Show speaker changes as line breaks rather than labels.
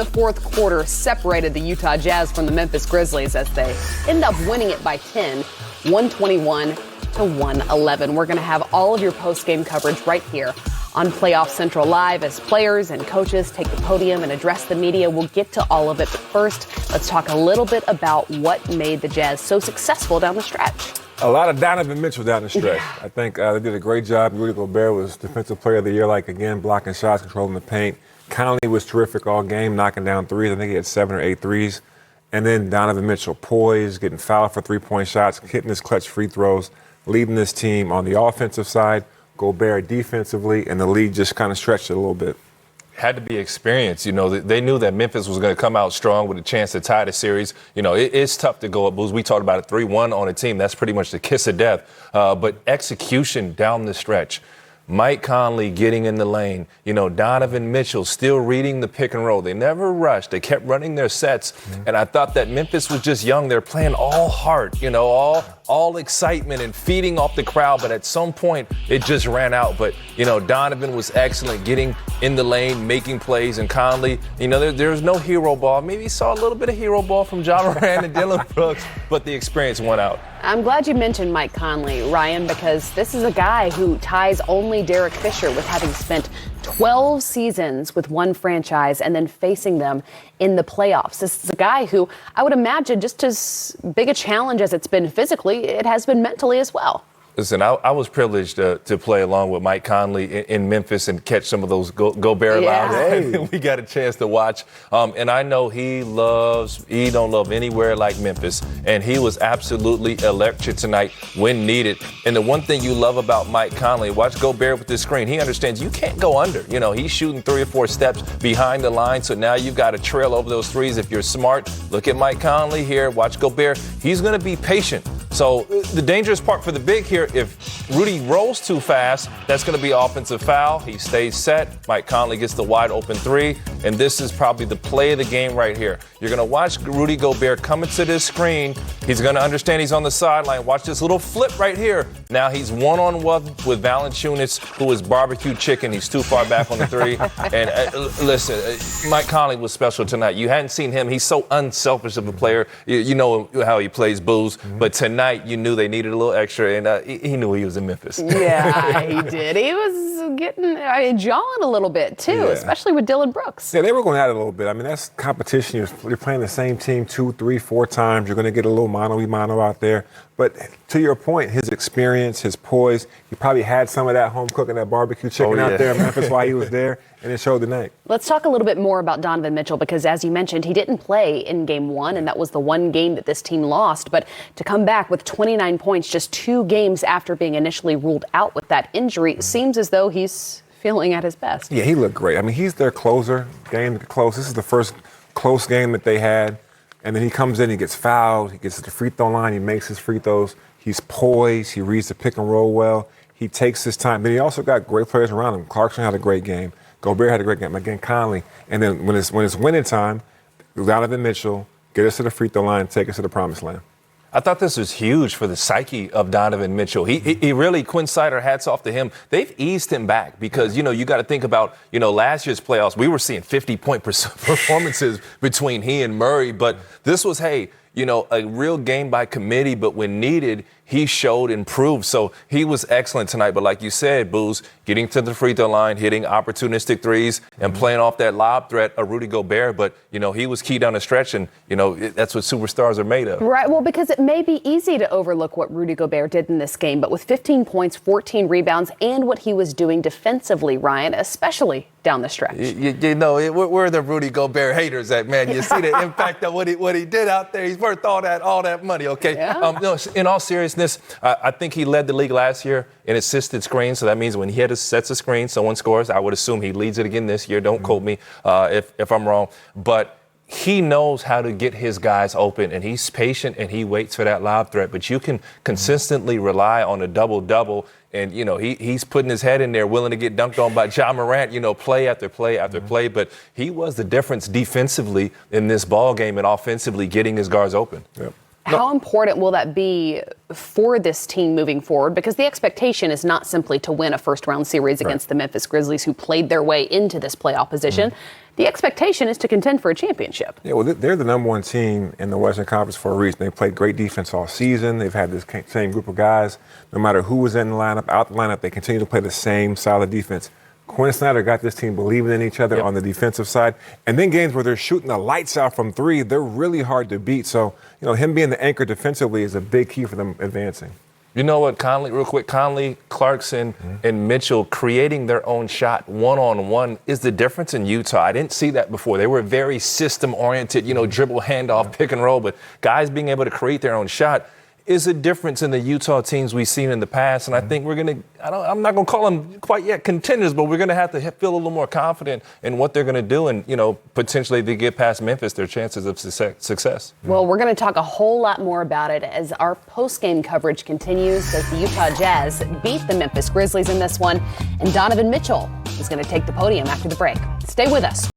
the fourth quarter separated the Utah Jazz from the Memphis Grizzlies as they end up winning it by 10, 121-111. We're going to have all of your post-game coverage right here on Playoff Central Live as players and coaches take the podium and address the media. We'll get to all of it, but first, let's talk a little bit about what made the Jazz so successful down the stretch.
A lot of Donovan Mitchell down the stretch. Yeah. I think they did a great job. Rudy Gobert was Defensive Player of the Year, again, blocking shots, controlling the paint. Conley was terrific all game, knocking down threes. I think he had 7 or 8 threes. And then Donovan Mitchell, poised, getting fouled for three-point shots, hitting his clutch free throws, leading this team on the offensive side. Gobert defensively, and the lead just kind of stretched it a little bit.
Had to be experience. They knew that Memphis was going to come out strong with a chance to tie the series. It's tough to go up, Booze. We talked about it, 3-1 on a team. That's pretty much the kiss of death. But execution down the stretch. Mike Conley getting in the lane. Donovan Mitchell still reading the pick and roll. They never rushed. They kept running their sets. Mm-hmm. And I thought that Memphis was just young. They're playing all heart, all excitement and feeding off the crowd. But at some point, it just ran out. But, Donovan was excellent getting in the lane, making plays. And Conley, there's no hero ball. Maybe he saw a little bit of hero ball from John Morant and Dillon Brooks, but the experience went out.
I'm glad you mentioned Mike Conley, Ryan, because this is a guy who ties only Derek Fisher with having spent 12 seasons with one franchise and then facing them in the playoffs. This is a guy who I would imagine just as big a challenge as it's been physically, it has been mentally as well.
Listen, I was privileged to play along with Mike Conley in Memphis and catch some of those Gobert lives. Hey. We got a chance to watch. And I know he don't love anywhere like Memphis. And he was absolutely electric tonight when needed. And the one thing you love about Mike Conley, watch Gobert with this screen. He understands you can't go under. He's shooting 3 or 4 steps behind the line. So now you've got to trail over those threes. If you're smart, look at Mike Conley here. Watch Gobert. He's going to be patient. So the dangerous part for the big here, if Rudy rolls too fast, that's going to be offensive foul. He stays set. Mike Conley gets the wide open 3. And this is probably the play of the game right here. You're going to watch Rudy Gobert come into this screen. He's going to understand he's on the sideline. Watch this little flip right here. Now he's one-on-one with Valanciunas, who is barbecue chicken. He's too far back on the 3. And listen, Mike Conley was special tonight. You hadn't seen him. He's so unselfish of a player. You know how he plays, Booze. Mm-hmm. But tonight, you knew they needed a little extra, and he knew he was in Memphis.
Yeah, he did. He was getting jawing a little bit, too, especially with Dillon Brooks.
Yeah, they were going at it a little bit. I mean, that's competition. You're playing the same team 2, 3, 4 times. You're going to get a little mano out there. But to your point, his experience, his poise, he probably had some of that home cooking, that barbecue chicken out there in Memphis while he was there, and it showed tonight.
Let's talk a little bit more about Donovan Mitchell because, as you mentioned, he didn't play in Game 1, and that was the one game that this team lost. But to come back with 29 points just 2 games after being initially ruled out with that injury seems as though he's feeling at his best.
Yeah, he looked great. I mean, he's their closer, game close. This is the first close game that they had. And then he comes in, he gets fouled, he gets to the free throw line, he makes his free throws. He's poised, he reads the pick and roll well. He takes his time. But he also got great players around him. Clarkson had a great game. Gobert had a great game. Again, Conley. And then when it's winning time, Donovan Mitchell, get us to the free throw line, take us to the promised land.
I thought this was huge for the psyche of Donovan Mitchell. He really, Quinn Snyder, hats off to him. They've eased him back because, you got to think about, last year's playoffs. We were seeing 50-point performances between he and Murray. But this was, a real game by committee. But when needed, he showed and proved. So he was excellent tonight. But like you said, Booze, getting to the free throw line, hitting opportunistic threes, and playing off that lob threat of Rudy Gobert. But, he was key down the stretch, and, that's what superstars are made of.
Right. Well, because it may be easy to overlook what Rudy Gobert did in this game. But with 15 points, 14 rebounds, and what he was doing defensively, Ryan, especially down the stretch.
Where are the Rudy Gobert haters at, man? You see the impact of what he did out there. He's worth all that money, okay?
Yeah.
In all seriousness, I think he led the league last year in assisted screens. So that means when he sets a screen, someone scores. I would assume he leads it again this year. Don't quote me if I'm wrong. But he knows how to get his guys open, and he's patient, and he waits for that lob threat. But you can consistently rely on a double-double, and, he's putting his head in there, willing to get dunked on by John Morant, play after play after play. But he was the difference defensively in this ball game and offensively getting his guards open.
Yep.
How important will that be for this team moving forward? Because the expectation is not simply to win a first-round series against the Memphis Grizzlies, who played their way into this playoff position. The expectation is to contend for a championship.
Yeah, well, they're the number one team in the Western Conference for a reason. They played great defense all season. They've had this same group of guys. No matter who was in the lineup, out the lineup, they continue to play the same solid defense. Quinn Snyder got this team believing in each other on the defensive side. And then games where they're shooting the lights out from three, they're really hard to beat. So, him being the anchor defensively is a big key for them advancing.
You know what, real quick, Conley, Clarkson, and Mittchell creating their own shot one-on-one is the difference in Utah. I didn't see that before. They were very system-oriented, dribble, handoff, pick and roll. But guys being able to create their own shot is a difference in the Utah teams we've seen in the past. And I think we're going to, I'm not going to call them quite yet contenders, but we're going to have to feel a little more confident in what they're going to do. And, potentially if they get past Memphis, their chances of success.
Well, we're going to talk a whole lot more about it as our post-game coverage continues as the Utah Jazz beat the Memphis Grizzlies in this one. And Donovan Mitchell is going to take the podium after the break. Stay with us.